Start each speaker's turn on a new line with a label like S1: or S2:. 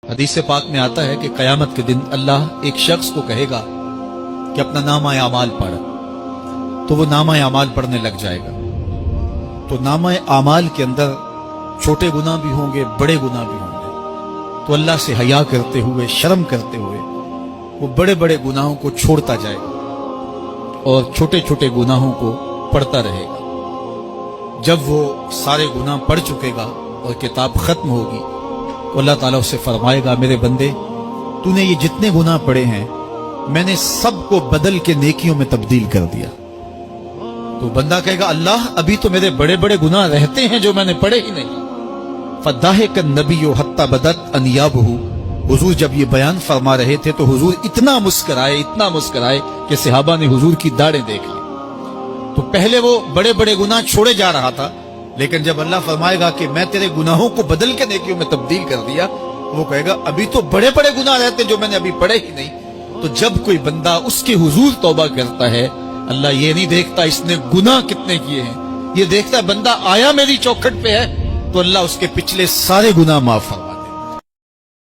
S1: हदीस पाक में आता है कि क़यामत के दिन अल्लाह एक शख्स को कहेगा कि अपना नामा आमाल पढ़, तो वो नामा आमाल पढ़ने लग जाएगा। तो नामा आमाल के अंदर छोटे गुनाह भी होंगे, बड़े गुनाह भी होंगे। तो अल्लाह से हया करते हुए, शर्म करते हुए वो बड़े बड़े गुनाहों को छोड़ता जाएगा और छोटे छोटे गुनाहों को पढ़ता रहेगा। जब वो सारे गुनाह पढ़ चुकेगा और किताब खत्म होगी तो अल्लाह ताला उससे फरमाएगा, मेरे बंदे, तूने ये जितने गुनाह पढ़े हैं मैंने सबको बदल के नेकियों में तब्दील कर दिया। तो बंदा कहेगा, अल्लाह, अभी तो मेरे बड़े बड़े गुनाह रहते हैं जो मैंने पढ़े ही नहीं। फदाहिक नबी हत्ता बदत अनियाबहु। हुजूर जब ये बयान फरमा रहे थे तो हुजूर इतना मुस्कराए कि सहाबा ने हुजूर की दाढ़ें देख ली। तो पहले वो बड़े बड़े गुनाह छोड़े जा रहा था, लेकिन जब अल्लाह फरमाएगा कि मैं तेरे गुनाहों को बदल के नेकियों में तब्दील कर दिया, वो कहेगा, अभी तो बड़े बड़े गुनाह रहते जो मैंने अभी पढ़े ही नहीं। तो जब कोई बंदा उसके हुजूर तौबा करता है, अल्लाह ये नहीं देखता इसने गुनाह कितने किए हैं, ये देखता बंदा आया मेरी चौखट पे है, तो अल्लाह उसके पिछले सारे गुनाह माफ फरमाता है।